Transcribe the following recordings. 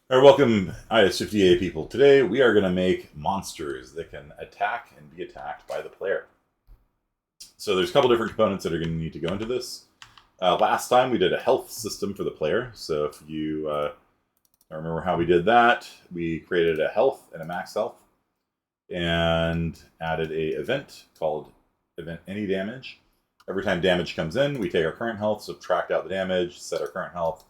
All right, welcome, IS-50A people. Today we are going to make monsters that can attack and be attacked by the player. So there's a couple different components that are going to need to go into this. Last time we did a health system for the player. So if you don't remember how we did that, we created a health and a max health and added a event called event any damage. Every time damage comes in, we take our current health, subtract out the damage, set our current health.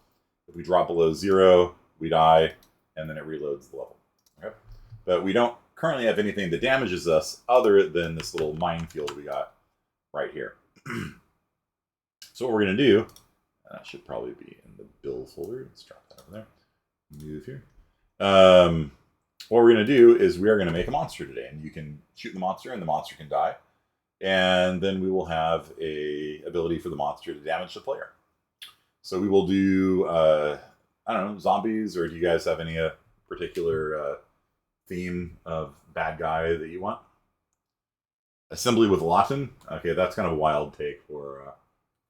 If we drop below 0, we die, and then it reloads the level. Okay? But we don't currently have anything that damages us other than this little minefield we got right here. So what we're going to do, that should probably be in the build folder. Let's drop that over there. Move here. What we're going to do is we are going to make a monster today, and you can shoot the monster, and the monster can die. And then we will have a ability for the monster to damage the player. So we will do, I don't know, zombies, or do you guys have any particular theme of bad guy that you want? Assembly with Lawton. Okay, that's kind of a wild take for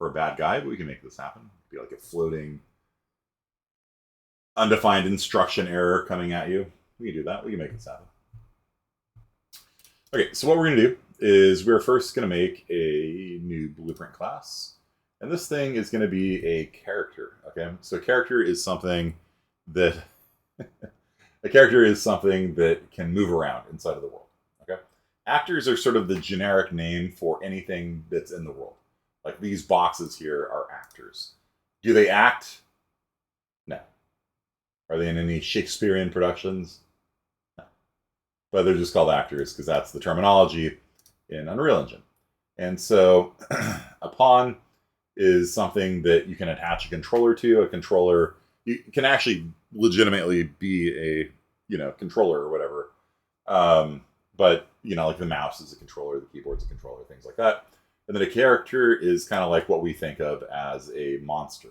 a bad guy, but we can make this happen. It'd be like a floating, undefined instruction error coming at you. We can do that. We can make this happen. Okay, so what we're going to do is we're first going to make a new blueprint class. And this thing is going to be a character, okay? So a character is something that can move around inside of the world, okay? Actors are sort of the generic name for anything that's in the world. Like these boxes here are actors. Do they act? No. Are they in any Shakespearean productions? No. But they're just called actors because that's the terminology in Unreal Engine. And so a pawn is something that you can attach a controller to. A controller, you can actually legitimately be a controller or whatever. But like the mouse is a controller, the keyboard's a controller, things like that. And then a character is kind of like what we think of as a monster.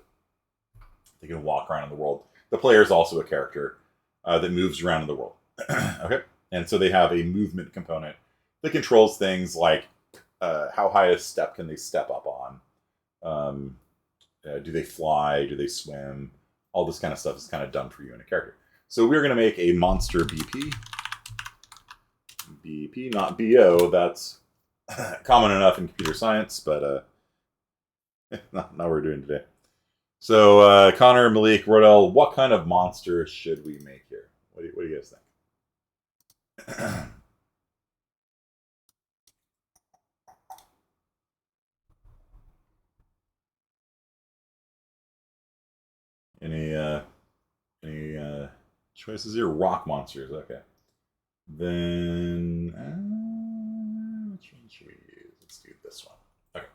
They can walk around in the world. The player is also a character that moves around in the world. Okay, and so they have a movement component that controls things like how high a step can they step up on. Do they fly? Do they swim? All this kind of stuff is kind of done for you in a character. So we're going to make a monster BP. BP, not BO. That's common enough in computer science, but not what we're doing today. So Connor, Malik, Rodell, what kind of monster should we make here? What do you guys think? Any choices here? Rock monsters. Okay. Then which one should we use? Let's do this one. Okay.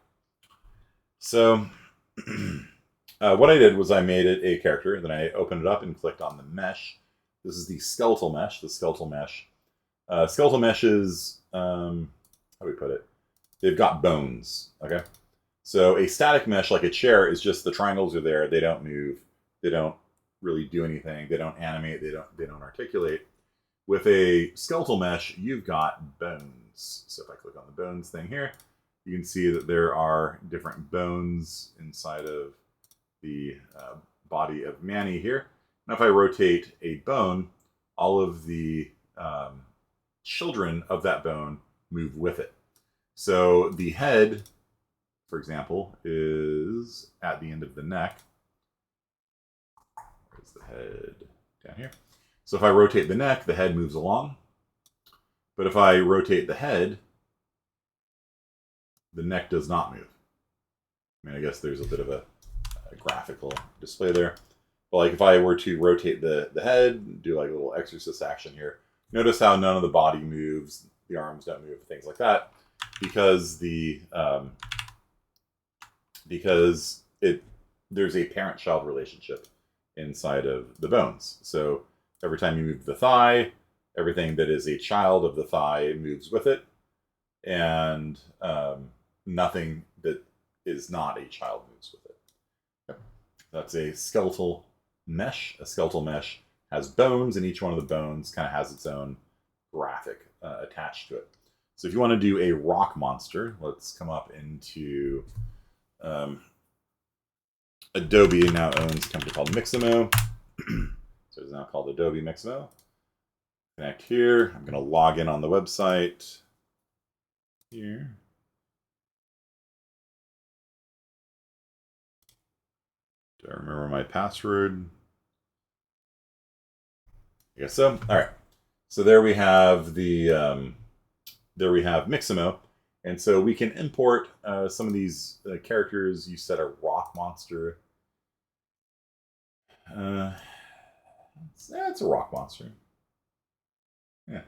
So what I did was I made it a character. Then I opened it up and clicked on the mesh. This is the skeletal mesh. The skeletal mesh. Skeletal meshes. How do we put it? They've got bones. Okay. So a static mesh, like a chair, is just the triangles are there. They don't move. They don't really do anything. They don't animate. They don't articulate. With a skeletal mesh, you've got bones. So if I click on the bones thing here, you can see that there are different bones inside of the body of Manny here. Now if I rotate a bone, all of the children of that bone move with it. So the head, for example, is at the end of the neck. Where's the head? Down here. So if I rotate the neck, the head moves along. But if I rotate the head, the neck does not move. I mean, I guess there's a bit of a graphical display there. But like if I were to rotate the head, do like a little exorcist action here, notice how none of the body moves, the arms don't move, things like that, because there's a parent-child relationship inside of the bones. So every time you move the thigh, everything that is a child of the thigh moves with it, and nothing that is not a child moves with it. Okay. That's a skeletal mesh. A skeletal mesh has bones, and each one of the bones kind of has its own graphic attached to it. So if you want to do a rock monster, let's come up into Adobe now owns a company called Mixamo. So So it's now called Adobe Mixamo. Connect here. I'm going to log in on the website here. Do I remember my password? I guess so. All right. So there we have the Mixamo, and so we can import some of these characters. You set a rock monster. It's a rock monster. Yeah.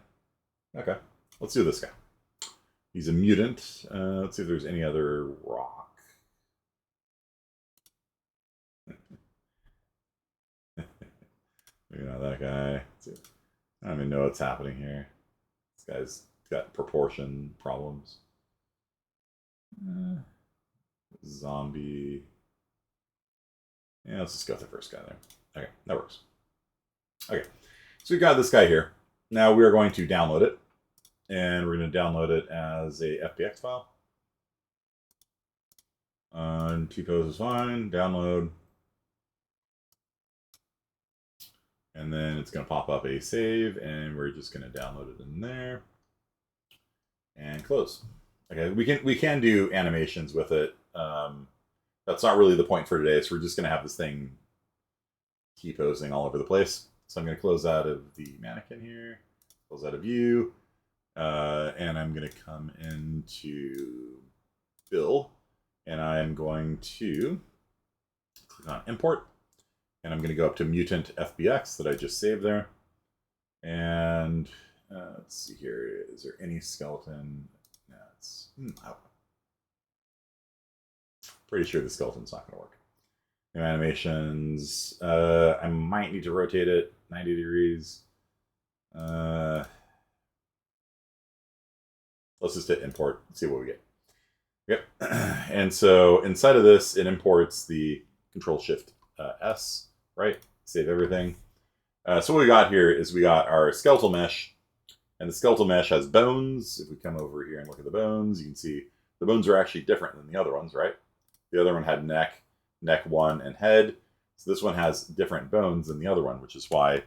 Okay. Let's do this guy. He's a mutant. Let's see if there's any other rock. Maybe not that guy. I don't even know what's happening here. This guy's got proportion problems. Zombie. Yeah, let's just go with the first guy there. Okay, that works. Okay, so we got this guy here. Now we are going to download it, and we're going to download it as a FBX file. T-pose is fine. Download. And then it's going to pop up a save, and we're just going to download it in there. And close. Okay, we can do animations with it. That's not really the point for today, so we're just going to have this thing T-posing all over the place. So I'm going to close out of the mannequin here, close out of view, and I'm going to come into Bill, and I'm going to click on Import, and I'm going to go up to Mutant FBX that I just saved there, and let's see here, is there any skeleton? No, it's pretty sure the skeleton's not going to work. New animations. I might need to rotate it 90 degrees. Let's just hit import and see what we get. Yep. And so inside of this, it imports the Control-Shift S, right? Save everything. So what we got here is we got our skeletal mesh, and the skeletal mesh has bones. If we come over here and look at the bones, you can see the bones are actually different than the other ones, right? The other one had neck one, and head. So this one has different bones than the other one, which is why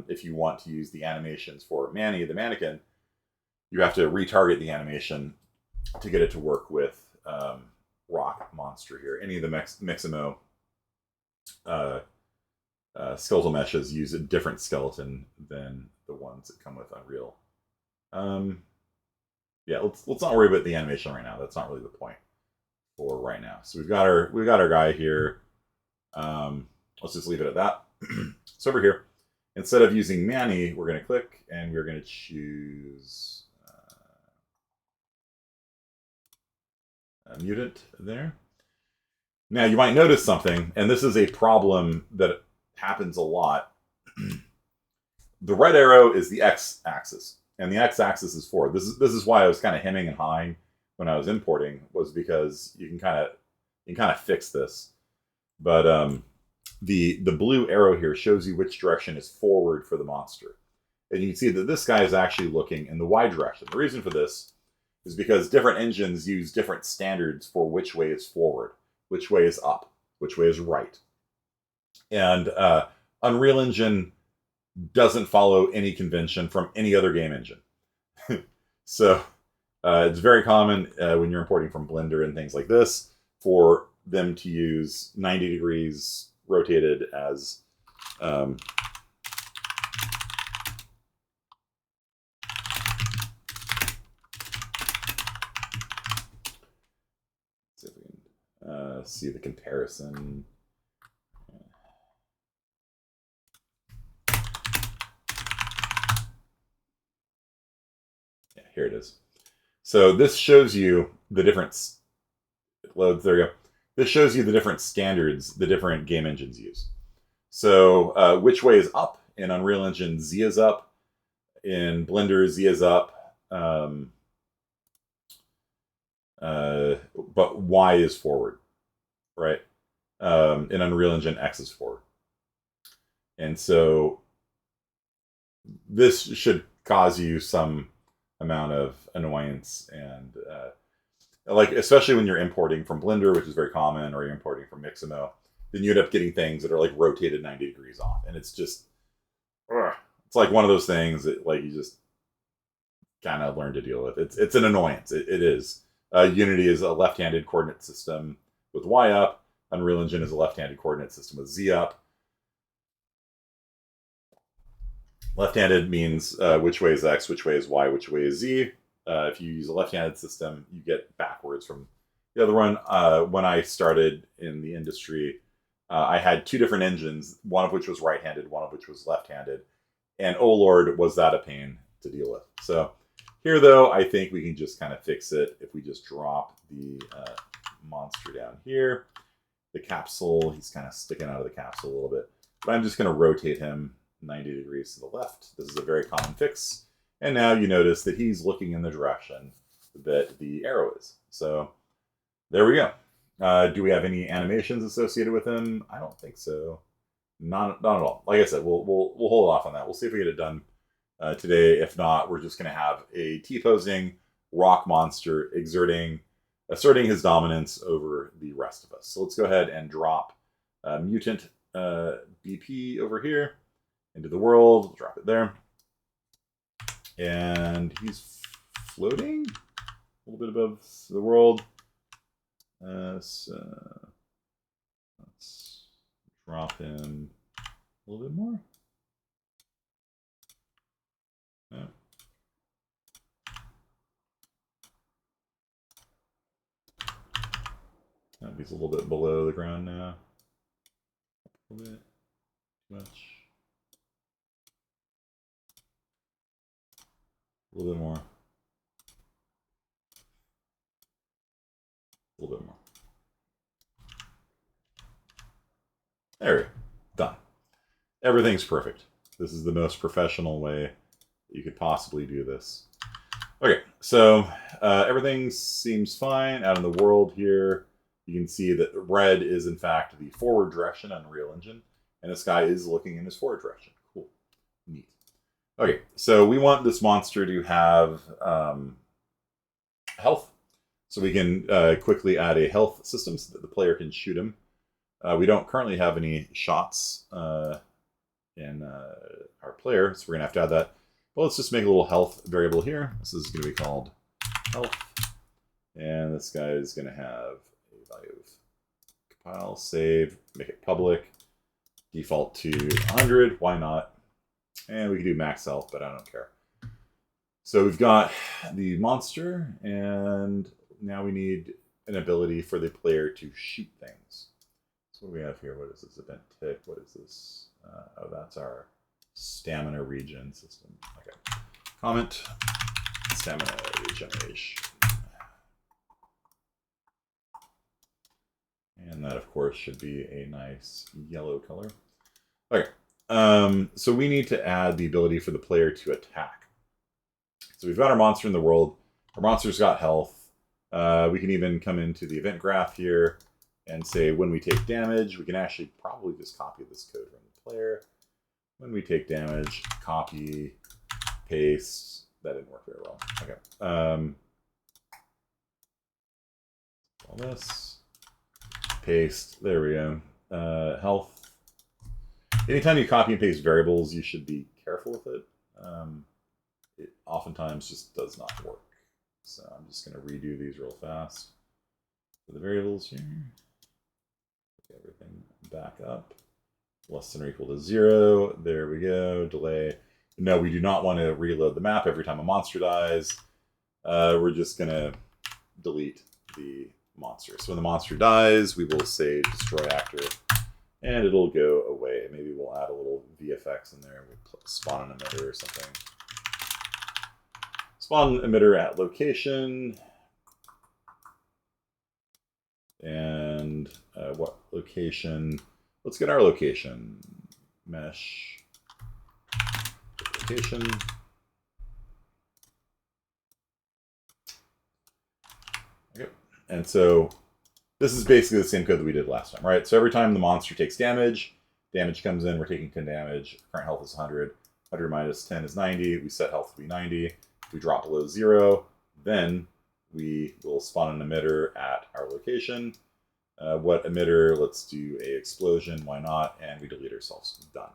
if you want to use the animations for Manny, the mannequin, you have to retarget the animation to get it to work with Rock Monster here. Any of the Mixamo skeletal meshes use a different skeleton than the ones that come with Unreal. Yeah, let's not worry about the animation right now. That's not really the point for right now. So we've got our guy here. Let's just leave it at that. So over here, instead of using Manny, we're going to click and we're going to choose a mutant there. Now you might notice something, and this is a problem that happens a lot. The red arrow is the x-axis, and the x-axis is forward. This is why I was kind of hemming and hawing when I was importing, was because you can kind of fix this. But the blue arrow here shows you which direction is forward for the monster, and you can see that this guy is actually looking in the Y direction. The reason for this is because different engines use different standards for which way is forward, which way is up, which way is right. And Unreal Engine doesn't follow any convention from any other game engine. So it's very common when you're importing from Blender and things like this for them to use 90 degrees rotated as see if we can see the comparison. Yeah, here it is. So this shows you the different loads. There you go. This shows you the different standards the different game engines use. So which way is up? In Unreal Engine, Z is up. In Blender, Z is up. But Y is forward, right? In Unreal Engine, X is forward. And so this should cause you some amount of annoyance, and like especially when you're importing from Blender, which is very common, or you're importing from Mixamo. then you end up getting things that are like rotated 90 degrees off. And it's just, it's like one of those things that like you just kind of learn to deal with. It's an annoyance. It is. Unity is a left-handed coordinate system with Y up. Unreal Engine is a left-handed coordinate system with Z up. Left-handed means which way is X, which way is Y, which way is Z. If you use a left-handed system, you get backwards from the other one. When I started in the industry, I had two different engines, one of which was right-handed, one of which was left-handed. And oh Lord, was that a pain to deal with. So here, though, I think we can just kind of fix it if we just drop the monster down here. The capsule, he's kind of sticking out of the capsule a little bit. But I'm just going to rotate him 90 degrees to the left. This is a very common fix. And now you notice that he's looking in the direction that the arrow is. So there we go. Do we have any animations associated with him? I don't think so. Not at all. Like I said, we'll hold off on that. We'll see if we get it done today. If not, we're just going to have a T-posing rock monster asserting his dominance over the rest of us. So let's go ahead and drop mutant BP over here into the world. We'll drop it there. And he's floating a little bit above the world. So let's drop him a little bit more. Yeah. He's a little bit below the ground now. A little bit too much. A little bit more. A little bit more. There we go. Done. Everything's perfect. This is the most professional way you could possibly do this. Okay, so everything seems fine out in the world here. You can see that red is, in fact, the forward direction on Unreal Engine, and this guy is looking in his forward direction. Cool. Neat. Okay, so we want this monster to have health. So we can quickly add a health system so that the player can shoot him. We don't currently have any shots in our player, so we're going to have to add that. Well, let's just make a little health variable here. This is going to be called health. And this guy is going to have a value of compile, save, make it public, default to 100. Why not? And we can do max health, but I don't care. So we've got the monster, and now we need an ability for the player to shoot things. So what do we have here? What is this? Event tick. What is this? Oh, that's our stamina regen system. Okay. Comment stamina regeneration. And that, of course, should be a nice yellow color. Okay. So we need to add the ability for the player to attack. So we've got our monster in the world. Our monster's got health. We can even come into the event graph here and say when we take damage. We can actually probably just copy this code from the player. When we take damage, copy, paste. That didn't work very well. Okay. All this. Paste. There we go. Health. Anytime you copy and paste variables, you should be careful with it. It oftentimes just does not work. So I'm just going to redo these real fast. For the variables here. Pick everything back up. Less than or equal to 0. There we go. Delay. No, we do not want to reload the map every time a monster dies. We're just going to delete the monster. So when the monster dies, we will say destroy actor, and it'll go away. Maybe we'll add a little VFX in there. We'll spawn an emitter or something. Spawn emitter at location. And what location? Let's get our location. Mesh. Location. Okay. And so this is basically the same code that we did last time, right? So every time the monster takes damage, damage comes in, we're taking 10 damage. Current health is 100. 100 minus 10 is 90. We set health to be 90. We drop below 0. Then we will spawn an emitter at our location. What emitter? Let's do a explosion. Why not? And we delete ourselves. Done.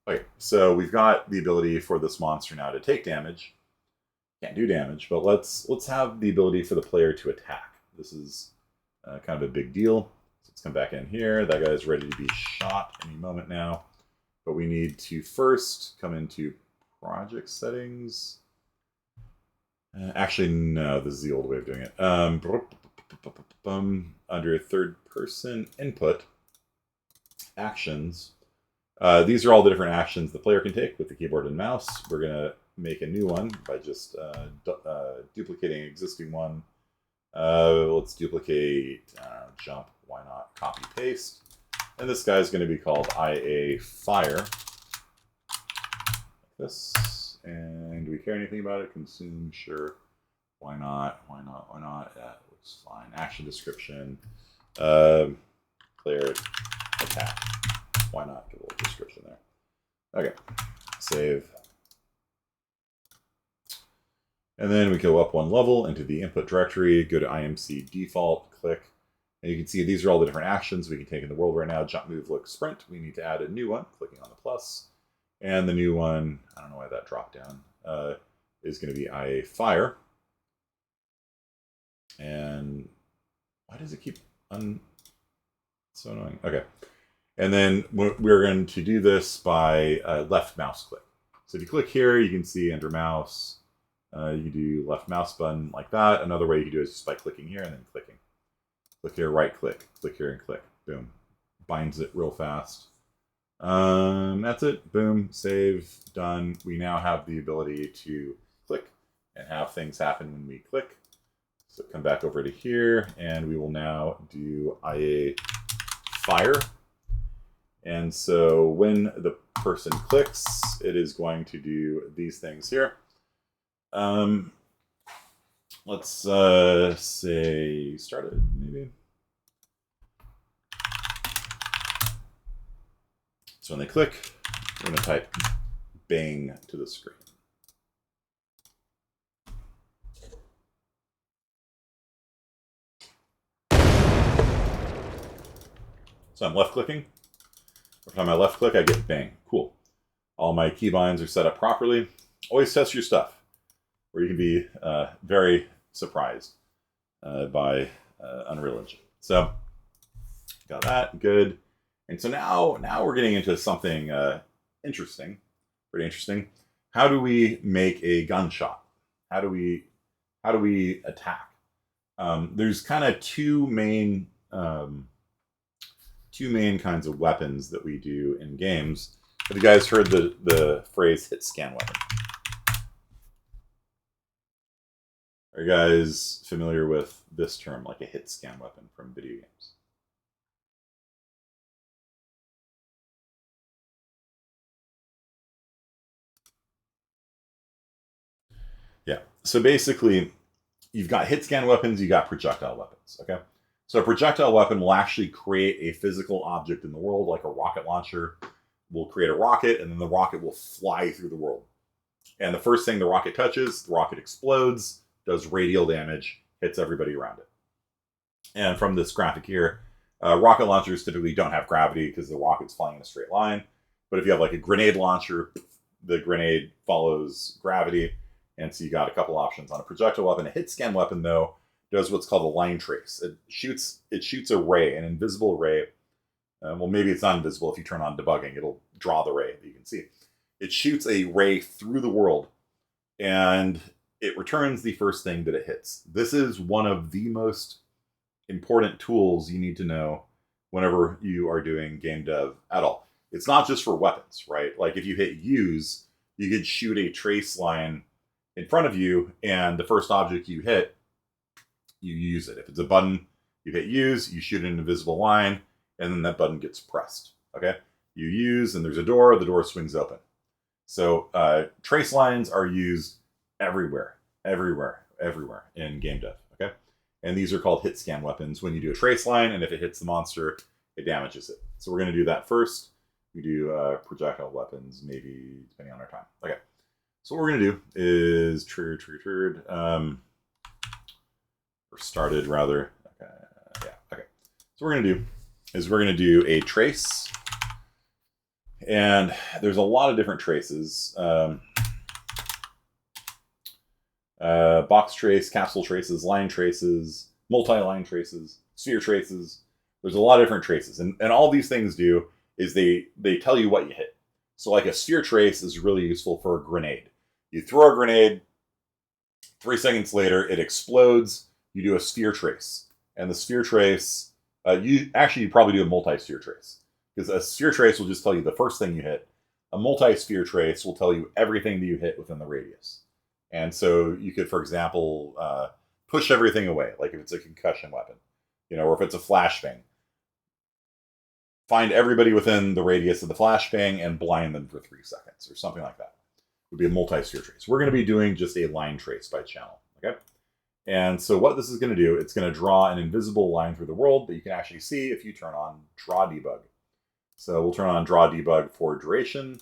Okay, so we've got the ability for this monster now to take damage. Can't do damage, but let's have the ability for the player to attack. This is kind of a big deal. So let's come back in here. That guy's ready to be shot any moment now. But we need to first come into project settings. Actually, no, this is the old way of doing it. Under third person input, actions. These are all the different actions the player can take with the keyboard and mouse. We're going to make a new one by just duplicating an existing one. Let's duplicate jump, why not, copy, paste. And this guy's going to be called IA Fire. Like this. And do we care anything about it? Consume, sure. Why not? Why not? Why not? That looks fine. Action description. Player attack. Why not? Give a little description there. Okay. Save. And then we go up one level into the input directory, go to IMC default, click. And you can see these are all the different actions we can take in the world right now. Jump, move, look, sprint. We need to add a new one, clicking on the plus. And the new one, I don't know why that dropped down, is going to be IA Fire. And why does it keep so annoying? Okay. And then we're going to do this by left mouse click. So if you click here, you can see under mouse, you can do left mouse button like that. Another way you can do it is just by clicking here and then clicking. Click here, right click here and click. Boom. Binds it real fast. That's it. Boom. Save. Done. We now have the ability to click and have things happen when we click. So come back over to here and we will now do IA Fire. And so when the person clicks, it is going to do these things here. Let's say started, maybe. So when they click, we're going to type bang to the screen. So I'm left clicking. Every time I left click, I get bang. Cool. All my keybinds are set up properly. Always test your stuff, or you can be very surprised by Unreal Engine. So got that, good. And so now we're getting into something interesting, pretty interesting. How do we make a gunshot? How do we attack? There's kind of two main kinds of weapons that we do in games. Have you guys heard the phrase hitscan weapon? Are you guys familiar with this term, like a hitscan weapon from video games? Yeah. So basically, you've got hitscan weapons, you got projectile weapons. Okay. So a projectile weapon will actually create a physical object in the world, like a rocket launcher. Will create a rocket, and then the rocket will fly through the world. And the first thing the rocket touches, the rocket explodes, does radial damage, hits everybody around it. And from this graphic here, rocket launchers typically don't have gravity because the rocket's flying in a straight line. But if you have like a grenade launcher, the grenade follows gravity. And so you got a couple options on a projectile weapon. A hitscan weapon, though, does what's called a line trace. It shoots a ray, an invisible ray. Well, maybe it's not invisible. If you turn on debugging, it'll draw the ray that you can see. It shoots a ray through the world, and it returns the first thing that it hits. This is one of the most important tools you need to know whenever you are doing game dev at all. It's not just for weapons, right? Like if you hit use, you could shoot a trace line in front of you, and the first object you hit, you use it. If it's a button, you hit use, you shoot an invisible line, and then that button gets pressed. Okay? You use, and there's a door, the door swings open. So trace lines are used everywhere in game dev. Okay? And these are called hitscan weapons. When you do a trace line, and if it hits the monster, it damages it. So we're going to do that first. We do projectile weapons, maybe depending on our time. Okay. So what we're going to do is or started rather. Okay. Yeah. Okay. So what we're going to do is we're going to do a trace. And there's a lot of different traces. Box trace, capsule traces, line traces, multi-line traces, sphere traces. There's a lot of different traces. And all these things do is they tell you what you hit. So like a sphere trace is really useful for a grenade. You throw a grenade, 3 seconds later it explodes, you do a sphere trace. And the sphere trace, you probably do a multi-sphere trace. Because a sphere trace will just tell you the first thing you hit. A multi-sphere trace will tell you everything that you hit within the radius. And so you could, for example, push everything away, like if it's a concussion weapon, or if it's a flashbang. Find everybody within the radius of the flashbang and blind them for 3 seconds, or something like that. It would be a multi-sphere trace. We're going to be doing just a line trace by channel, okay? And so what this is going to do, it's going to draw an invisible line through the world that you can actually see if you turn on Draw Debug. So we'll turn on Draw Debug for duration.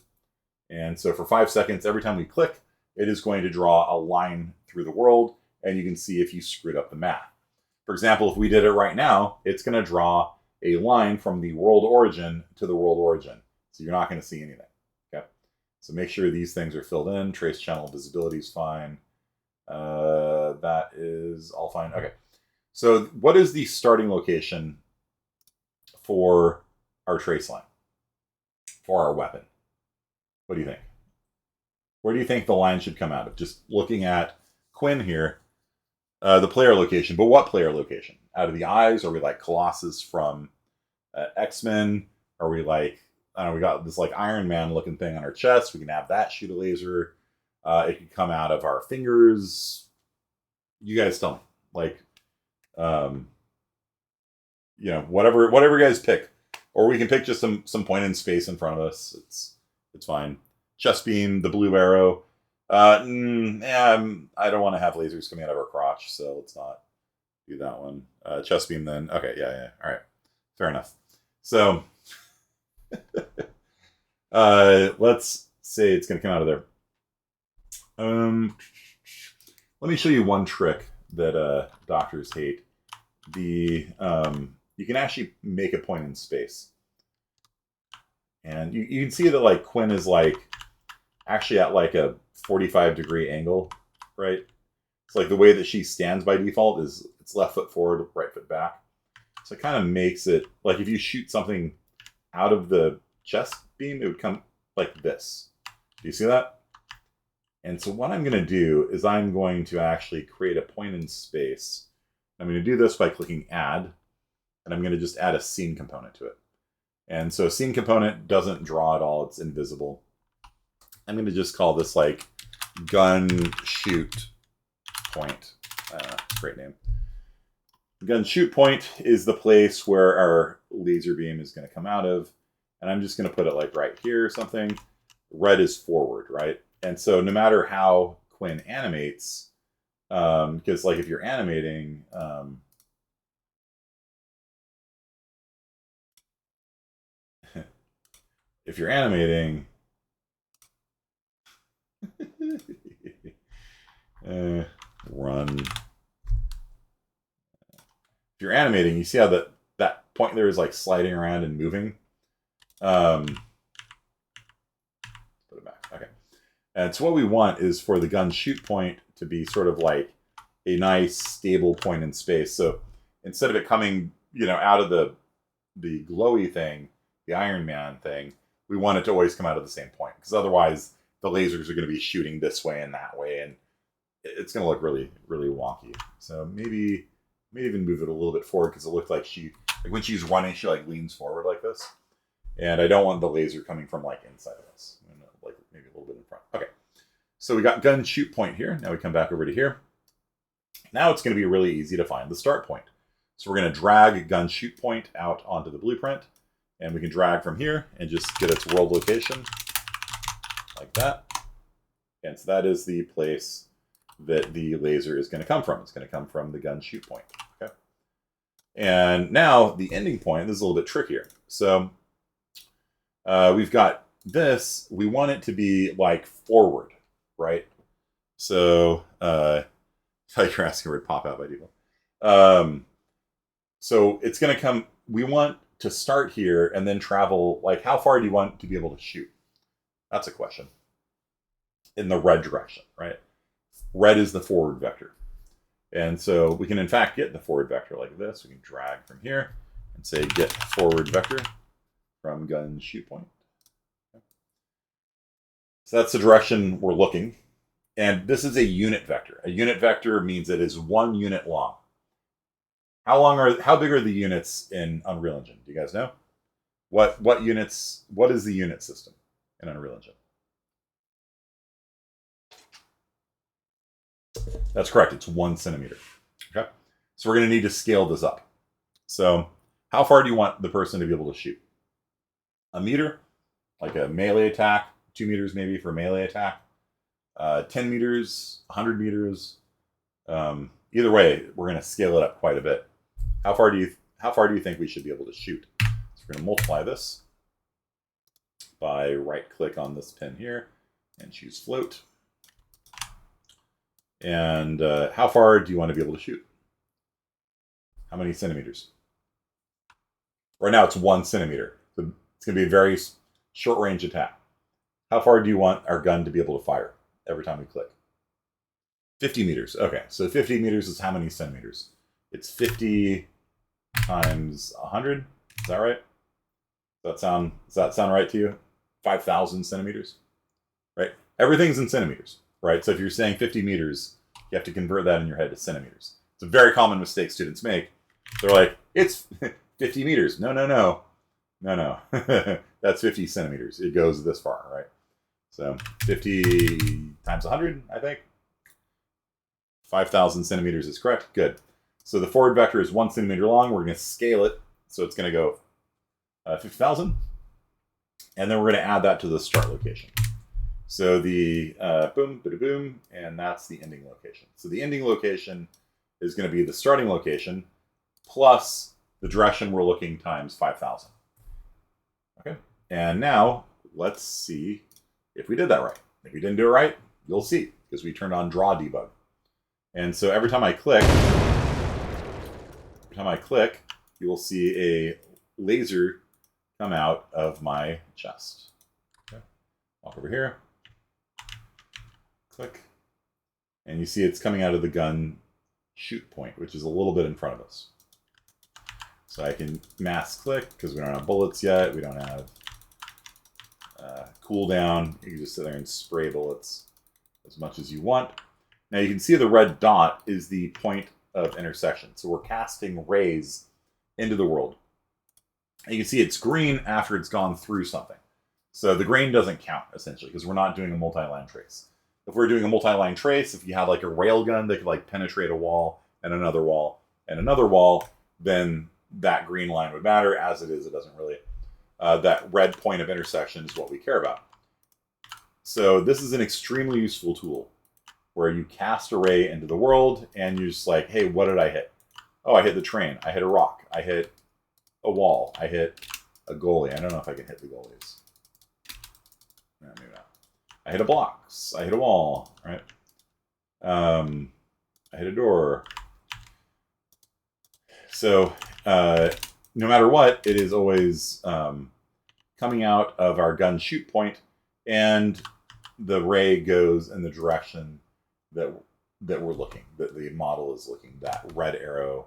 And so for 5 seconds, every time we click, it is going to draw a line through the world, and you can see if you screwed up the math. For example, if we did it right now, it's going to draw a line from the world origin to the world origin. So you're not going to see anything. Okay. So make sure these things are filled in. Trace channel visibility is fine. That is all fine. Okay. So what is the starting location for our trace line, for our weapon? What do you think? Where do you think the line should come out of? Just looking at Quinn here, the player location. But what player location? Out of the eyes? Are we like Colossus from X-Men? Are we like, I don't know, we got this like Iron Man looking thing on our chest. We can have that shoot a laser. It could come out of our fingers. You guys tell me. Like, whatever you guys pick. Or we can pick just some point in space in front of us. It's fine. Chest beam, the blue arrow. I don't want to have lasers coming out of our crotch, so let's not do that one. Chest beam then. Okay, yeah. All right. Fair enough. So let's say it's going to come out of there. Let me show you one trick that doctors hate. You can actually make a point in space. And you can see that like Quinn is like actually at like a 45-degree angle, right? It's like the way that she stands by default is it's left foot forward, right foot back. So it kind of makes it like if you shoot something out of the chest beam, it would come like this. Do you see that? And so what I'm going to do is I'm going to actually create a point in space. I'm going to do this by clicking Add, and I'm going to just add a scene component to it. And so scene component doesn't draw at all. It's invisible. I'm going to just call this like gun shoot point. Great name. Gun shoot point is the place where our laser beam is going to come out of. And I'm just going to put it like right here or something. Red is forward, right? And so no matter how Quinn animates, because like if you're animating, run. If you're animating, you see how that point there is like sliding around and moving. Put it back. Okay. And so what we want is for the gun shoot point to be sort of like a nice stable point in space. So instead of it coming, out of the glowy thing, the Iron Man thing, we want it to always come out of the same point, because otherwise the lasers are going to be shooting this way and that way, and it's going to look really, really wonky. So maybe even move it a little bit forward, because it looked like when she's running, she like leans forward like this, and I don't want the laser coming from like inside of us, like maybe a little bit in front. Okay, so we got gun shoot point here. Now we come back over to here. Now it's going to be really easy to find the start point. So we're going to drag gun shoot point out onto the blueprint, and we can drag from here and just get its world location like that. And so that is the place that the laser is going to come from. It's going to come from the gun shoot point. Okay. And now the ending point, this is a little bit trickier. So we've got this. We want it to be like forward, right? So you're asking where it pop out by default. So it's going to come we want to start here and then travel, like how far do you want to be able to shoot? That's a question. In the red direction, right? Red is the forward vector. And so we can in fact get the forward vector like this. We can drag from here and say get forward vector from gun shoot point. So that's the direction we're looking. And this is a unit vector. A unit vector means it is 1 unit long. How big are the units in Unreal Engine? Do you guys know? What is the unit system in Unreal Engine? That's correct. It's 1 centimeter. Okay. So we're going to need to scale this up. So how far do you want the person to be able to shoot? A meter, like a melee attack, 2 meters maybe for a melee attack, 10 meters, 100 meters. Either way, we're going to scale it up quite a bit. How far do you think we should be able to shoot? So we're going to multiply this by right-click on this pin here and choose float. And how far do you want to be able to shoot? How many centimeters? Right now it's 1 centimeter. So it's going to be a very short range attack. How far do you want our gun to be able to fire every time we click? 50 meters. Okay, so 50 meters is how many centimeters? It's 50 times 100. Is that right? Does that sound right to you? 5,000 centimeters, right? Everything's in centimeters, right? So if you're saying 50 meters, you have to convert that in your head to centimeters. It's a very common mistake students make. They're like, it's 50 meters. No. That's 50 centimeters. It goes this far, right? So 50 times 100, I think. 5,000 centimeters is correct. Good. So the forward vector is 1 centimeter long. We're going to scale it. So it's going to go 50,000. And then we're going to add that to the start location. So the boom, bada boom, and that's the ending location. So the ending location is going to be the starting location plus the direction we're looking times 5,000. Okay. And now let's see if we did that right. If we didn't do it right, you'll see because we turned on draw debug. And so every time I click, you will see a laser come out of my chest. Okay. Walk over here. Click. And you see it's coming out of the gun shoot point, which is a little bit in front of us. So I can mass click because we don't have bullets yet. We don't have cooldown. You can just sit there and spray bullets as much as you want. Now you can see the red dot is the point of intersection. So we're casting rays into the world. And you can see it's green after it's gone through something. So the green doesn't count, essentially, because we're not doing a multi-line trace. If we're doing a multi-line trace, if you have like a railgun that could like penetrate a wall and another wall and another wall, then that green line would matter. As it is, it doesn't really. That red point of intersection is what we care about. So this is an extremely useful tool where you cast a ray into the world and you're just like, hey, what did I hit? Oh, I hit the train. I hit a rock. I hit a wall. I hit a goalie. I don't know if I can hit the goalies. No, maybe not. I hit a box. I hit a wall, right? I hit a door. So no matter what, it is always coming out of our gun shoot point, and the ray goes in the direction that we're looking, that the model is looking, that red arrow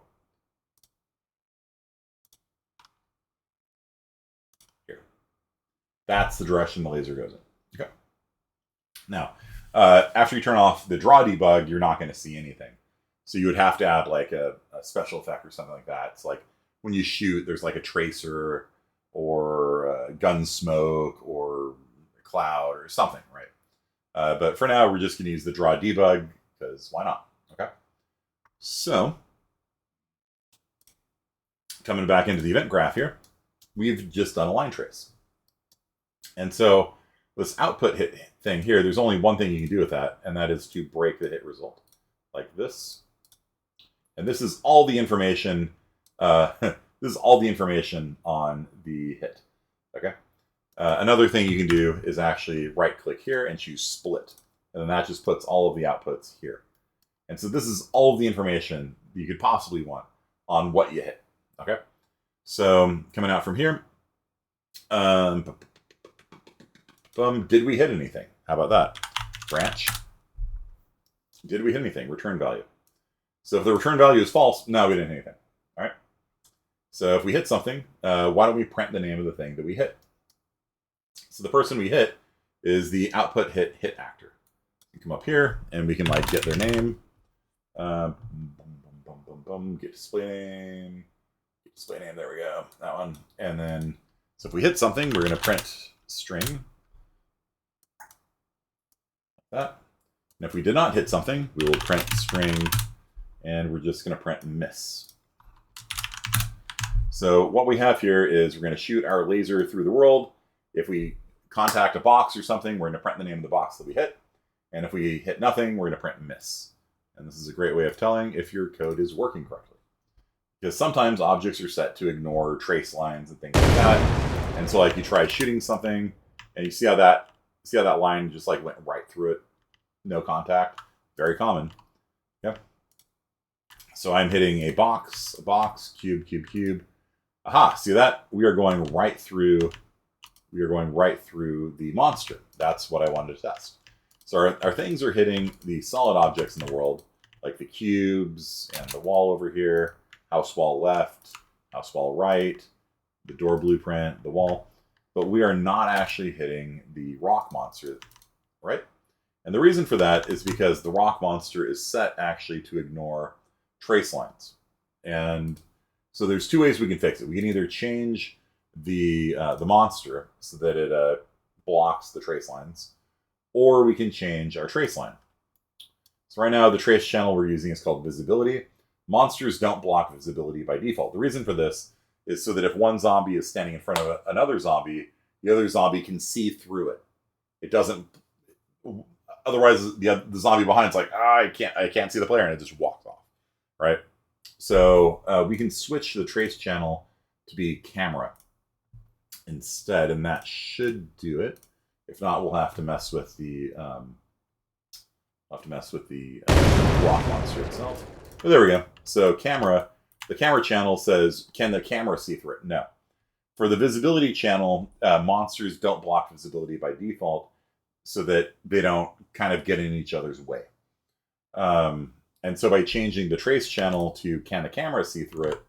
here. That's the direction the laser goes in. Okay. Now, after you turn off the draw debug, you're not going to see anything. So you would have to add like a special effect or something like that. It's like when you shoot, there's like a tracer or gun smoke or a cloud or something, right? But for now, we're just going to use the draw debug because why not? Okay. So coming back into the event graph here, we've just done a line trace. And so this output hit thing here, there's only one thing you can do with that, and that is to break the hit result like this. And this is all the information. This is all the information on the hit. Okay. Another thing you can do is actually right-click here and choose split, and then that just puts all of the outputs here. And so this is all of the information you could possibly want on what you hit. Okay. So coming out from here, did we hit anything? How about that? Branch. Did we hit anything? Return value. So if the return value is false, no, we didn't hit anything. All right. So if we hit something, why don't we print the name of the thing that we hit? So the person we hit is the output hit actor. You come up here and we can like get their name. Get display name. Get display name. There we go. That one. And then, so if we hit something, we're going to print string. Like that. And if we did not hit something, we will print string, and we're just going to print miss. So what we have here is we're going to shoot our laser through the world. If we contact a box or something, we're going to print the name of the box that we hit. And if we hit nothing, we're going to print miss. And this is a great way of telling if your code is working correctly. Because sometimes objects are set to ignore trace lines and things like that. And so like you try shooting something, and you see how that line just like went right through it. No contact. Very common. Yep. So I'm hitting a box, cube, cube, cube. Aha, see that? We are going right through the monster. That's what I wanted to test. So our things are hitting the solid objects in the world, like the cubes and the wall over here, house wall left, house wall right, the door blueprint, the wall. But we are not actually hitting the rock monster, right? And the reason for that is because the rock monster is set actually to ignore trace lines. And so there's two ways we can fix it. We can either change the monster so that it blocks the trace lines, or we can change our trace line. So right now, the trace channel we're using is called visibility. Monsters don't block visibility by default. The reason for this is so that if one zombie is standing in front of another zombie, the other zombie can see through it. It doesn't. Otherwise, the zombie behind is like, I can't see the player, and it just walks off, right? So we can switch the trace channel to be camera instead, and that should do it. If not, we'll have to mess with the rock monster itself. But there we go. So camera, the camera channel says, can the camera see through it? No. For the visibility channel, monsters don't block visibility by default, so that they don't kind of get in each other's way. And so by changing the trace channel to can the camera see through it?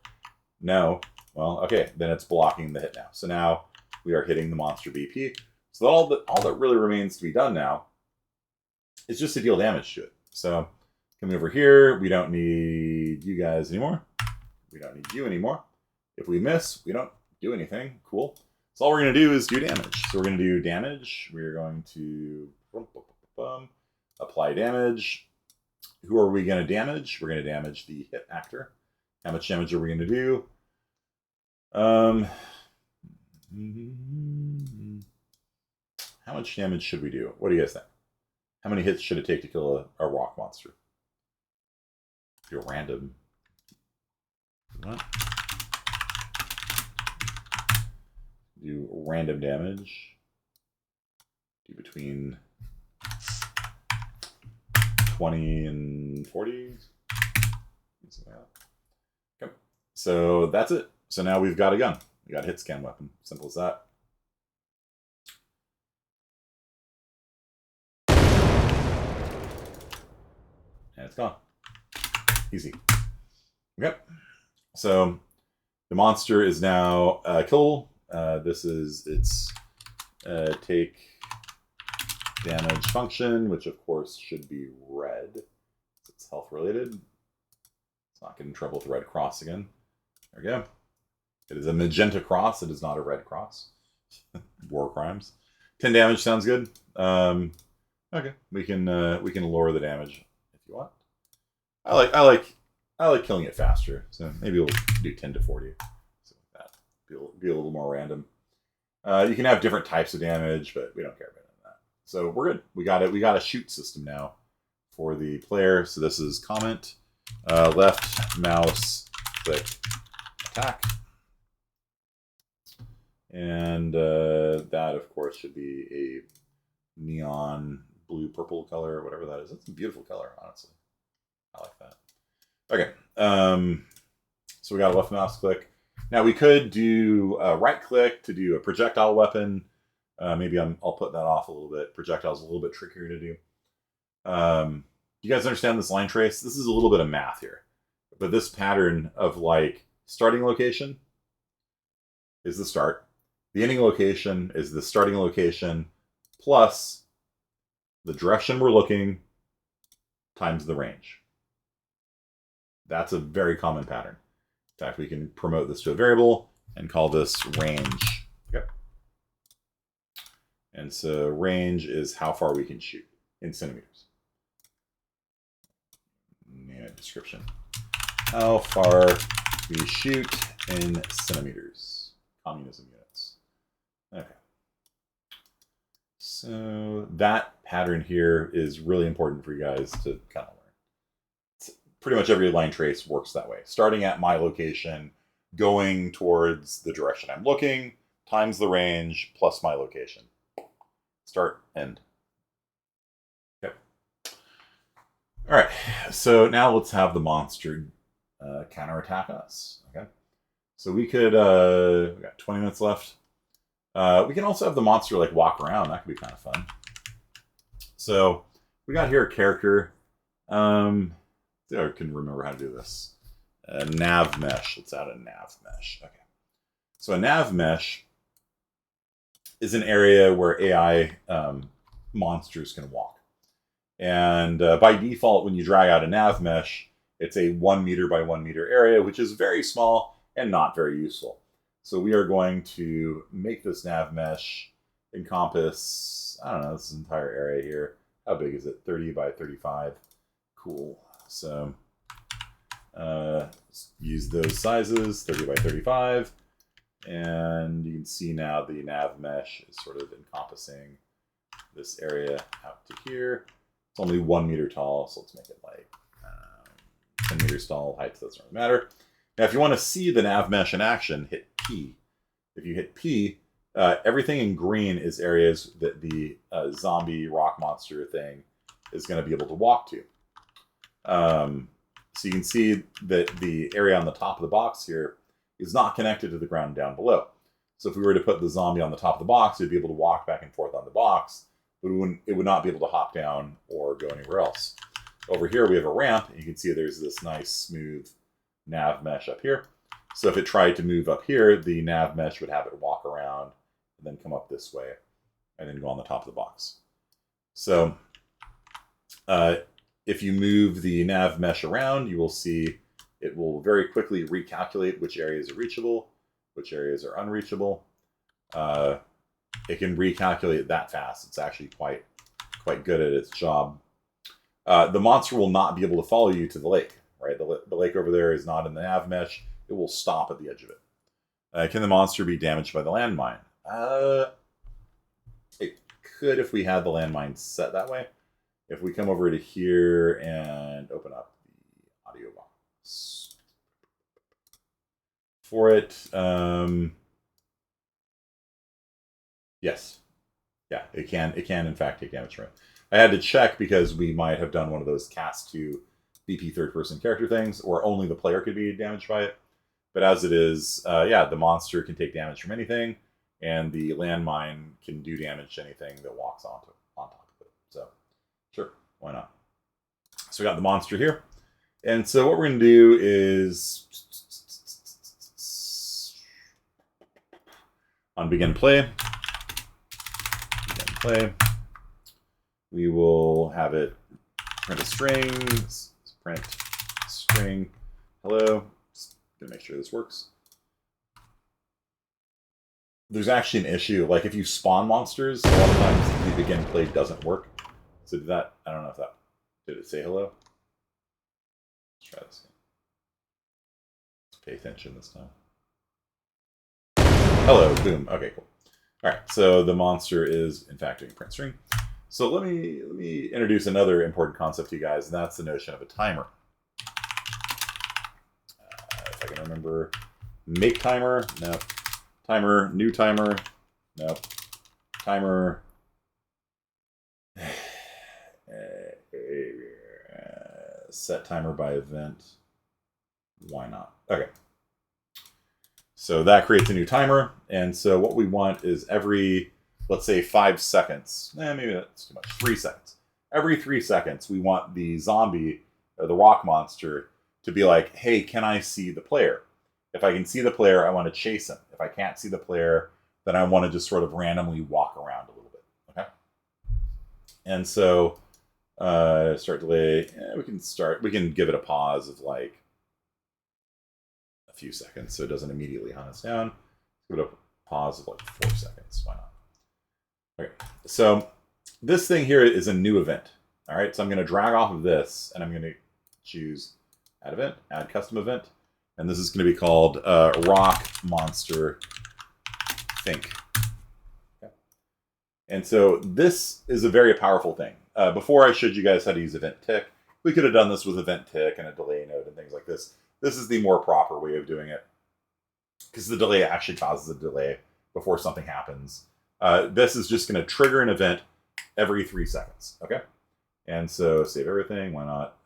No. Well, okay, then it's blocking the hit now. So now we are hitting the monster BP. So all that really remains to be done now is just to deal damage to it. So coming over here, we don't need you guys anymore. We don't need you anymore. If we miss, we don't do anything. Cool. So all we're going to do is do damage. So we're going to do damage. We're going to apply damage. Who are we going to damage? We're going to damage the hit actor. How much damage are we going to do? How much damage should we do? What do you guys think? How many hits should it take to kill a rock monster? Do a random. What? Do random damage. Do between 20 and 40. Okay. So that's it. So now we've got a gun. We got a hit scan weapon. Simple as that. And it's gone. Easy. Okay. So the monster is now killable. This is its take damage function, which of course should be red. It's health related. Let's not get in trouble with the red cross again. There we go. It is a magenta cross. It is not a red cross. War crimes. 10 damage sounds good. Okay, we can lower the damage if you want. I like killing it faster, so maybe we'll do 10 to 40. Something like that. Be a little more random. You can have different types of damage, but we don't care about that. So we're good. We got it. We got a shoot system now for the player. So this is comment, left mouse click attack, and that of course should be a neon blue purple color, whatever that is. It's a beautiful color, honestly. I like that. Okay. So we got a left mouse click. Now we could do a right click to do a projectile weapon. Maybe I'll put that off a little bit. Projectile's a little bit trickier to do. You guys understand this line trace? This is a little bit of math here. But this pattern of like starting location is the start. The ending location is the starting location plus the direction we're looking times the range. That's a very common pattern. In fact, we can promote this to a variable and call this range. Yep. And so range is how far we can shoot in centimeters. Description. How far we shoot in centimeters. Communism units. Okay. So that pattern here is really important for you guys to kind of learn. Pretty much every line trace works that way. Starting at my location, going towards the direction I'm looking, times the range, plus my location. Start, end. Okay. All right, so now let's have the monster counterattack us. Okay. So we could, we got 20 minutes left. We can also have the monster like walk around. That could be kind of fun. So we got here a character. I can remember how to do this. Navmesh. Let's add a navmesh. Okay. So a navmesh is an area where AI monsters can walk. And by default, when you drag out a navmesh, it's a 1 meter by 1 meter area, which is very small and not very useful. So we are going to make this navmesh encompass, I don't know, this entire area here. How big is it? 30 by 35. Cool. So use those sizes, 30 by 35. And you can see now the navmesh is sort of encompassing this area out to here. It's only 1 meter tall, so let's make it like 10 meters tall. Height doesn't really matter. Now, if you want to see the navmesh in action, hit P. If you hit P, everything in green is areas that the zombie rock monster thing is going to be able to walk to. So you can see that the area on the top of the box here is not connected to the ground down below. So if we were to put the zombie on the top of the box, it'd be able to walk back and forth on the box, but it would not be able to hop down or go anywhere else. Over here, we have a ramp, and you can see there's this nice, smooth nav mesh up here. So if it tried to move up here, the nav mesh would have it walk around and then come up this way and then go on the top of the box. So if you move the nav mesh around, you will see it will very quickly recalculate which areas are reachable, which areas are unreachable. It can recalculate that fast. It's actually quite good at its job. The monster will not be able to follow you to the lake, right? The lake over there is not in the nav mesh. It will stop at the edge of it. Can the monster be damaged by the landmine? It could if we had the landmine set that way. If we come over to here and open up the audio box for it, yes, yeah, it can in fact take damage from it. I had to check because we might have done one of those cast to BP third-person character things, or only the player could be damaged by it. But as it is, yeah, the monster can take damage from anything, and the landmine can do damage to anything that walks on top of it. So, sure, why not? So we got the monster here. And so what we're going to do is, on begin play, we will have it print a string, print string, hello. Just gonna make sure this works. There's actually an issue, like if you spawn monsters, a lot of times the begin play doesn't work. So did that, I don't know if that, did it say hello? Let's try this again. Let's pay attention this time. Hello, boom, okay, cool. All right, so the monster is in fact doing print string. So let me introduce another important concept to you guys, and that's the notion of a timer. If I can remember, make timer, no. Timer, new timer, no. Timer, set timer by event, why not? Okay. So that creates a new timer. And so what we want is every, let's say 5 seconds, maybe that's too much, 3 seconds. Every 3 seconds, we want the zombie, or the rock monster, to be like, hey, can I see the player? If I can see the player, I want to chase him. If I can't see the player, then I want to just sort of randomly walk around a little bit. Okay. And so start delay, we can give it a pause of like a few seconds so it doesn't immediately hunt us down. Give it a pause of like 4 seconds. Why not? Okay. So this thing here is a new event. All right. So I'm going to drag off of this and I'm going to choose add event, add custom event. And this is going to be called rock monster think. Okay. And so this is a very powerful thing. Before I showed you guys how to use event tick, we could have done this with event tick and a delay node and things like this. This is the more proper way of doing it because the delay actually causes a delay before something happens. This is just going to trigger an event every 3 seconds. Okay. And so save everything. Why not?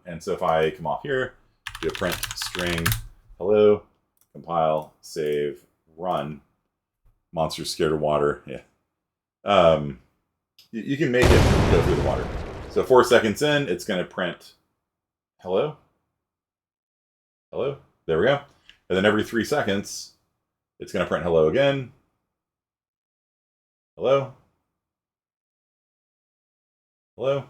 And so if I come off here, do a print string hello, compile, save, run. Monster's scared of water. Yeah. You can make it go through the water. So 4 seconds in, it's going to print hello. Hello. There we go. And then every 3 seconds, it's going to print hello again. Hello. Hello.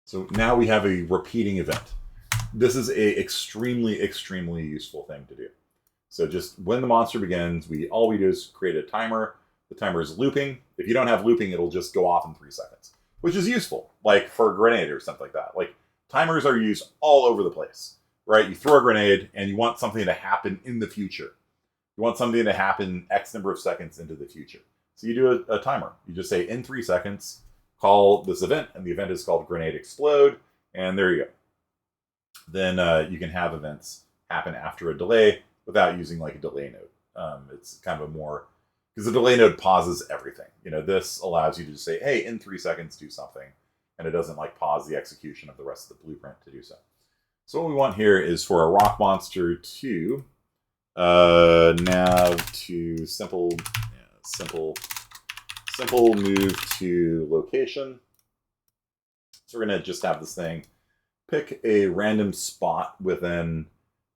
So now we have a repeating event. This is a extremely, extremely useful thing to do. So just when the monster begins, all we do is create a timer. The timer is looping. If you don't have looping, it'll just go off in 3 seconds, which is useful, like for a grenade or something like that. Like timers are used all over the place, right? You throw a grenade and you want something to happen in the future. You want something to happen X number of seconds into the future. So you do a timer. You just say in 3 seconds, call this event, and the event is called grenade explode, and there you go. Then you can have events happen after a delay without using like a delay node. It's kind of a more, because the delay node pauses everything. You know, this allows you to just say, hey, in 3 seconds, do something, and it doesn't like pause the execution of the rest of the blueprint to do so. So what we want here is for a rock monster to nav to simple move to location. So we're going to just have this thing pick a random spot within,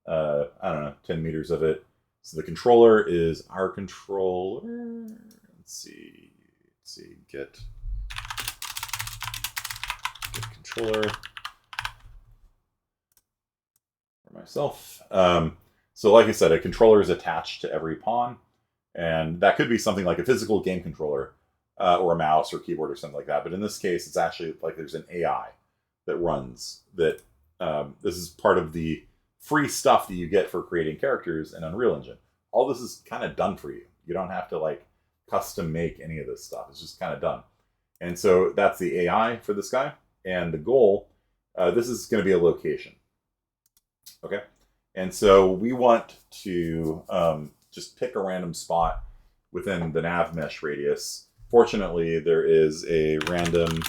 I don't know, 10 meters of it. So the controller is our controller. Let's see, get controller for myself. So like I said, a controller is attached to every pawn. And that could be something like a physical game controller or a mouse or keyboard or something like that. But in this case, it's actually like there's an AI that runs that. This is part of the free stuff that you get for creating characters in Unreal Engine. All this is kind of done for you. You don't have to like custom make any of this stuff. It's just kind of done. And so that's the AI for this guy. And the goal, this is going to be a location. Okay. And so we want to just pick a random spot within the navmesh radius. Fortunately, there is a random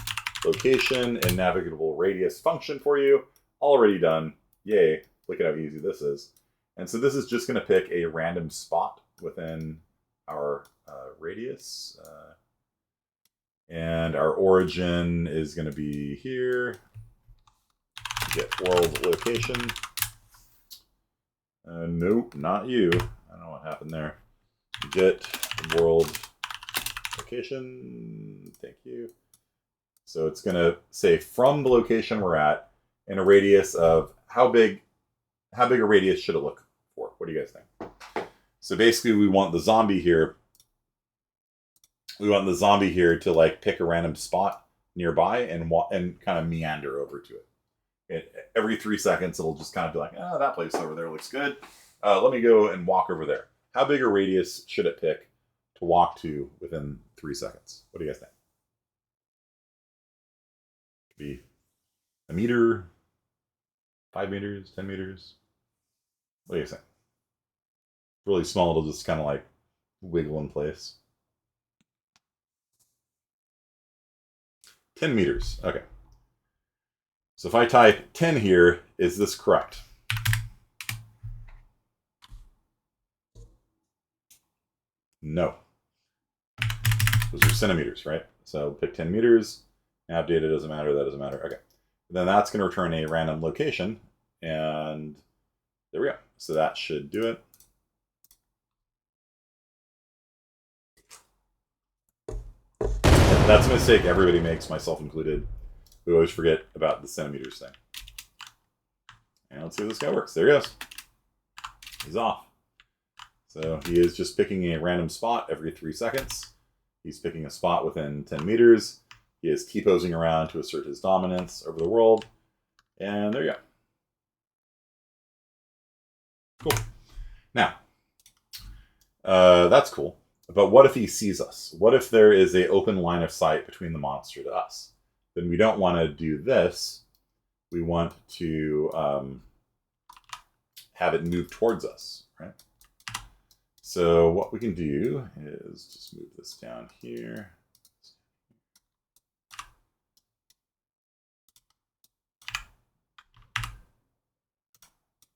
location and navigable radius function for you. Already done. Yay. Look at how easy this is. And so this is just going to pick a random spot within our radius. And our origin is going to be here. Get world location. Nope, not you. I don't know what happened there. Get world location. Thank you. So it's going to say from the location we're at in a radius of how big a radius should it look for? What do you guys think? So basically we want the zombie here. We want the zombie here to like pick a random spot nearby and kind of meander over to it. Every 3 seconds, it'll just kind of be like, oh, that place over there looks good. Let me go and walk over there. How big a radius should it pick to walk to within 3 seconds? What do you guys think? Could be a meter, 5 meters, 10 meters. What do you think? Really small, it'll just kind of like wiggle in place. 10 meters. Okay. So if I type 10 here, is this correct? No. Those are centimeters, right? So pick 10 meters. Nav data doesn't matter. That doesn't matter. Okay. And then that's going to return a random location. And there we go. So that should do it. That's a mistake everybody makes, myself included. We always forget about the centimeters thing. And let's see if this guy works. There he goes. He's off. So he is just picking a random spot every 3 seconds. He's picking a spot within 10 meters. He is T-posing around to assert his dominance over the world. And there you go. Cool. Now, that's cool. But what if he sees us? What if there is an open line of sight between the monster to us? Then we don't want to do this. We want to have it move towards us, right? So what we can do is just move this down here.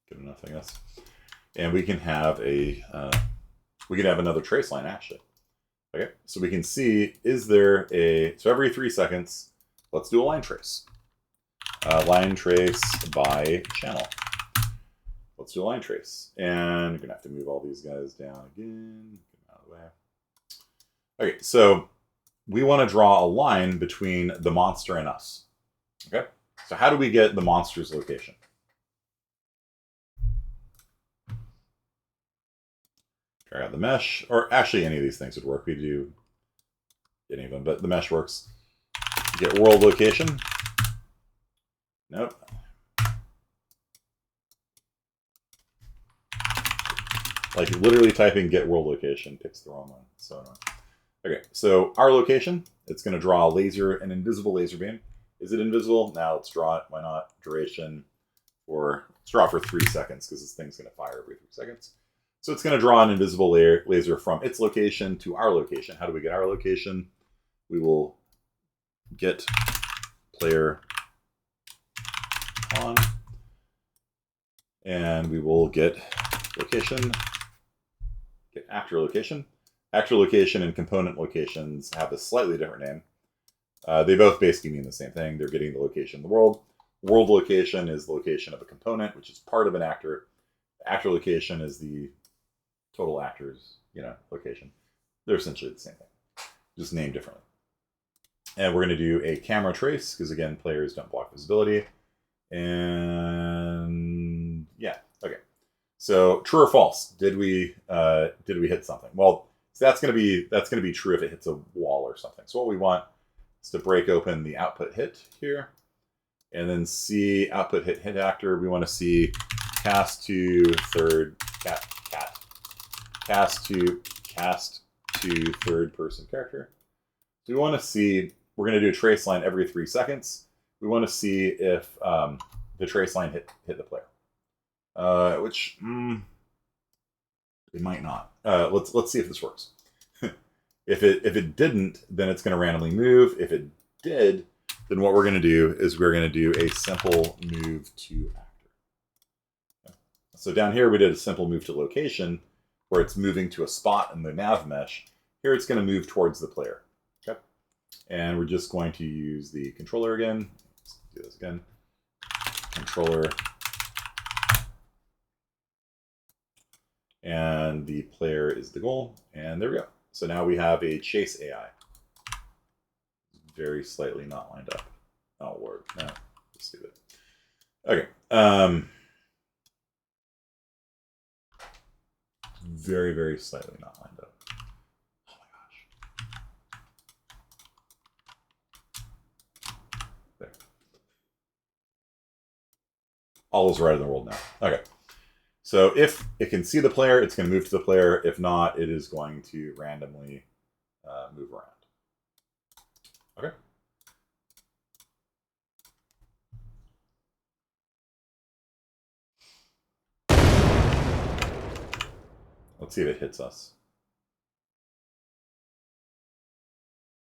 Good enough, I guess. And we can have a another trace line actually. Okay, so we can see, is there a, so every 3 seconds, let's do a line trace. Line trace by channel. Let's do a line trace. And you're gonna have to move all these guys down again. Get them out of the way. Okay, so we want to draw a line between the monster and us. Okay, so how do we get the monster's location? Try out the mesh, or actually any of these things would work. We do any of them, but the mesh works. Get world location. Nope. Like literally typing get world location picks the wrong one. So annoying. Okay, so our location, it's going to draw a laser, an invisible laser beam. Is it invisible? Now let's draw it. Why not? Duration for, let's draw it for 3 seconds because this thing's going to fire every 3 seconds. So it's going to draw an invisible laser from its location to our location. How do we get our location? We will get player on, and we will get location, get actor location. Actor location and component locations have a slightly different name. They both basically mean the same thing. They're getting the location in the world. World location is the location of a component, which is part of an actor. Actor location is the total actor's, location. They're essentially the same thing, just named differently. And we're going to do a camera trace because again, players don't block visibility. And yeah, okay. So true or false? Did we hit something? Well, so that's going to be true if it hits a wall or something. So what we want is to break open the output hit here, and then see output hit actor. We want to see cast to third cast to third person character. So we want to see, we're going to do a trace line every 3 seconds. We want to see if the trace line hit the player, which it might not. Let's see if this works. If it didn't, then it's going to randomly move. If it did, then what we're going to do is we're going to do a simple move to actor. Okay. So down here we did a simple move to location, where it's moving to a spot in the nav mesh. Here it's going to move towards the player. Okay, and we're just going to use the controller again. Let's do this again. Controller. And the player is the goal. And there we go. So now we have a chase AI. Very slightly not lined up. Oh, Lord. No, let's do it. Okay. Very, very slightly not lined up. Oh my gosh. There. All is right in the world now. Okay. So if it can see the player, it's going to move to the player. If not, it is going to randomly move around. Okay. Let's see if it hits us.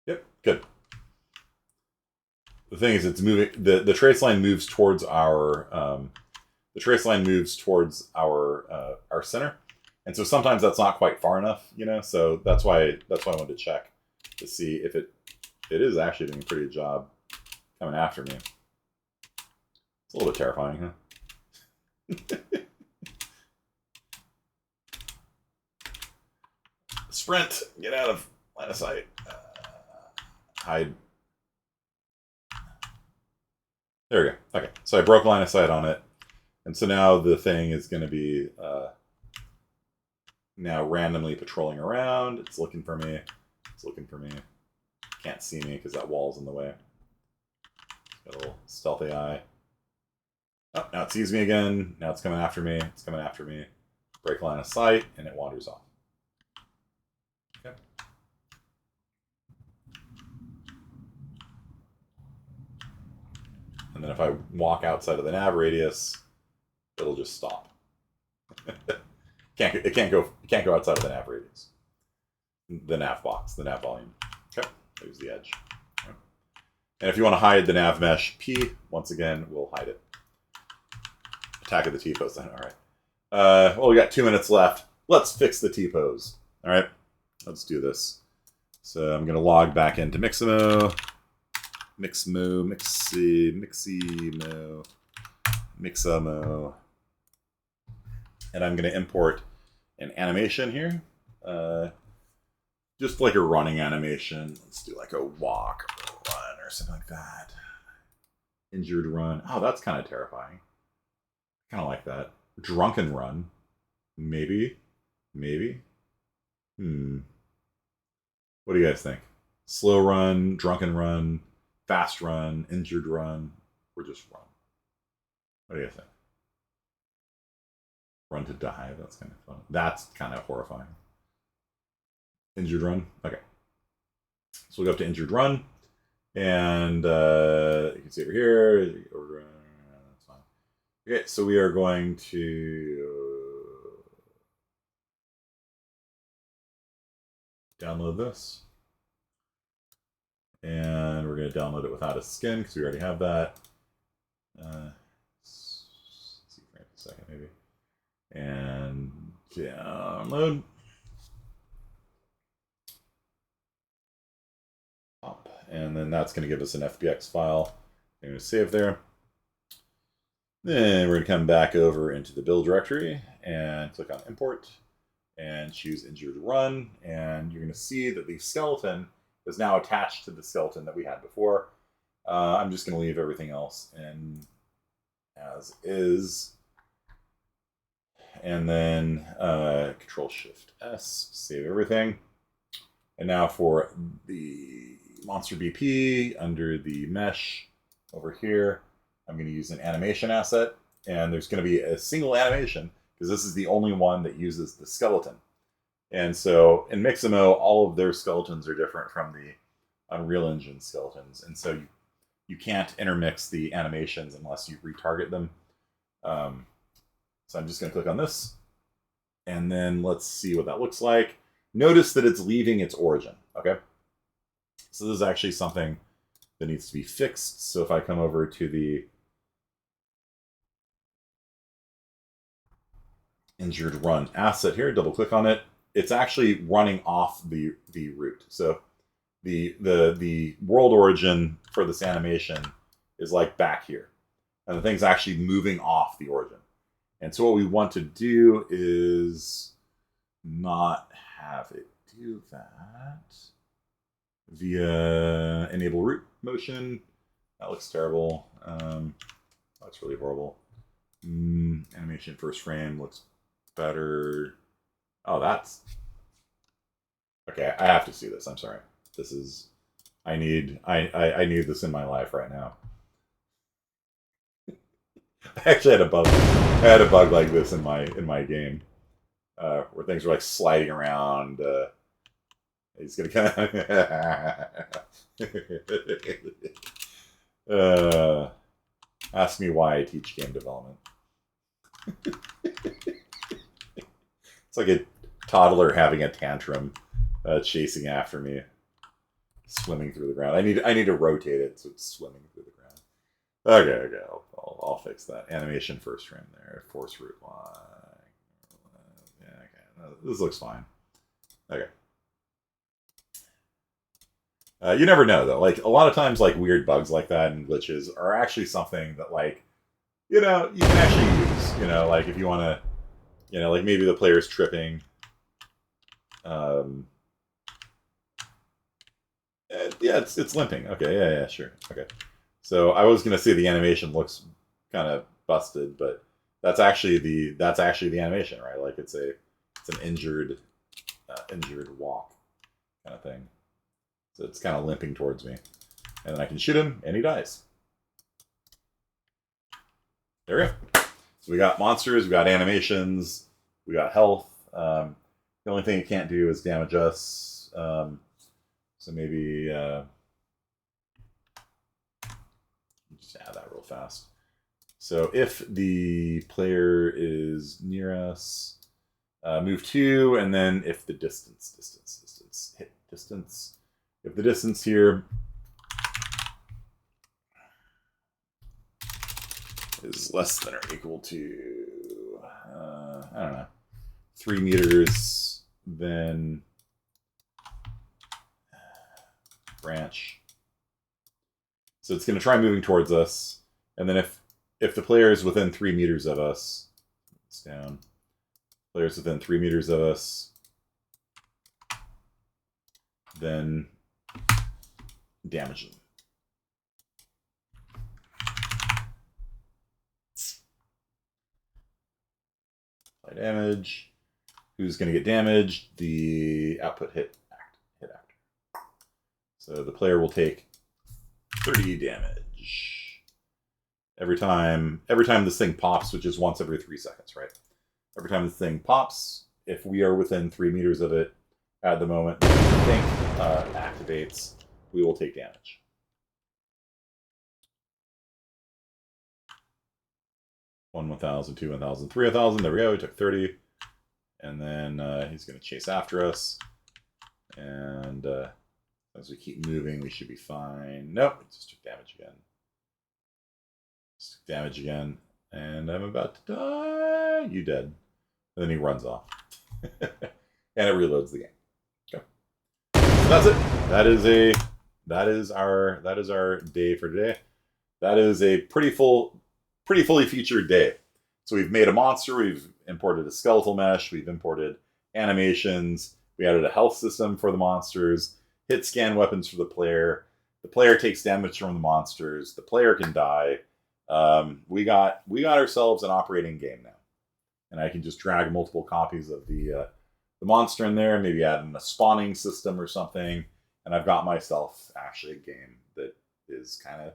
Yep, good. The thing is, it's moving. The trace line moves towards our our center, And so sometimes that's not quite far enough, you know. So that's why I wanted to check to see if it is actually doing a pretty good job coming after me. It's a little bit terrifying, huh? Sprint! Get out of line of sight. Hide. There we go. Okay, so I broke line of sight on it. And so now the thing is going to be now randomly patrolling around. It's looking for me. It's looking for me. Can't see me because that wall's in the way. Got a little stealthy eye. Oh, now it sees me again. Now it's coming after me. It's coming after me. Break line of sight, and it wanders off. Okay. And then if I walk outside of the nav radius, it'll just stop. It can't go outside of the nav radius. The nav box, the nav volume. Okay, there's the edge. Okay. And if you want to hide the nav mesh P, once again, we'll hide it. Attack of the T-pose then, all right. Well, we got 2 minutes left. Let's fix the T-pose. All right, let's do this. So I'm going to log back into Mixamo. Mixamo. And I'm going to import an animation here. Just like a running animation. Let's do like a walk or a run or something like that. Injured run. Oh, that's kind of terrifying. Kind of like that. Drunken run. Maybe. Maybe. What do you guys think? Slow run, drunken run, fast run, injured run, or just run? What do you think? Run to die. That's kind of fun. That's kind of horrifying. Injured run. Okay. So we'll go up to injured run. And you can see over here. That's fine. Okay, so we are going to download this. And we're going to download it without a skin because we already have that. Let's see for a second, maybe. And download. And then that's going to give us an FBX file. I'm going to save there. Then we're going to come back over into the build directory and click on import and choose injured run. And you're going to see that the skeleton is now attached to the skeleton that we had before. I'm just going to leave everything else in as is. And then Control-Shift-S, save everything. And now for the monster BP under the mesh over here, I'm going to use an animation asset. And there's going to be a single animation because this is the only one that uses the skeleton. And so in Mixamo, all of their skeletons are different from the Unreal Engine skeletons. And so you can't intermix the animations unless you retarget them. So I'm just going to click on this. And then let's see what that looks like. Notice that it's leaving its origin, okay? So this is actually something that needs to be fixed. So if I come over to the injured run asset here, double click on it, it's actually running off the root. So the world origin for this animation is like back here. And the thing's actually moving off the origin. And so what we want to do is not have it do that via enable root motion. That looks terrible. That's really horrible. Animation first frame looks better. Oh, that's okay. I have to see this. I'm sorry. This is I need this in my life right now. I actually had a bug. I had a bug like this in my game, where things were like sliding around. He's gonna kind of ask me why I teach game development. It's like a toddler having a tantrum, chasing after me, swimming through the ground. I need to rotate it so it's swimming through the ground. Okay. I'll fix that. Animation first frame there. Force root line. Yeah, okay. This looks fine. Okay. You never know, though. Like, a lot of times, like, weird bugs like that and glitches are actually something that, like, you know, you can actually use. You know, like, if you want to, you know, like, maybe the player's tripping. Yeah, it's limping. Okay, yeah, sure. Okay. So I was gonna say the animation looks kind of busted, but that's actually the animation, right? Like it's an injured walk kind of thing. So it's kind of limping towards me, and then I can shoot him, and he dies. There we go. So we got monsters, we got animations, we got health. The only thing it can't do is damage us. So maybe just add that real fast. So if the player is near us, move 2, and then if the distance, hit distance. If the distance here is less than or equal to, I don't know, 3 meters, then branch. So it's going to try moving towards us, and then if the player is within 3 meters of us, it's down. Player's within 3 meters of us, then damage them. Apply damage. Who's going to get damaged? The output hit actor. So the player will take 30 damage every time this thing pops, which is once every 3 seconds, right? Every time this thing pops, if we are within 3 meters of it at the moment the thing activates, we will take damage. One 1,000, 2 1,000, 3 1,000. There we go. We took 30, and then he's going to chase after us. And as we keep moving, we should be fine. Nope, it just took damage again. Just took damage again, and I'm about to die. You dead? And then he runs off, and it reloads the game. Go. So that's it. That is our day for today. That is a pretty fully featured day. So we've made a monster, we've imported a skeletal mesh, we've imported animations, we added a health system for the monsters, hit scan weapons for the player takes damage from the monsters, the player can die. We got ourselves an operating game now. And I can just drag multiple copies of the monster in there, maybe add in a spawning system or something, and I've got myself actually a game that is kind of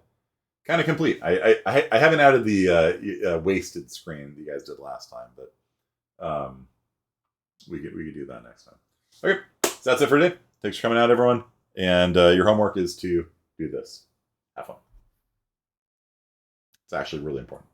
complete. I haven't added the wasted screen that you guys did last time, but we could do that next time. Okay, so that's it for today. Thanks for coming out, everyone. And your homework is to do this. Have fun. It's actually really important.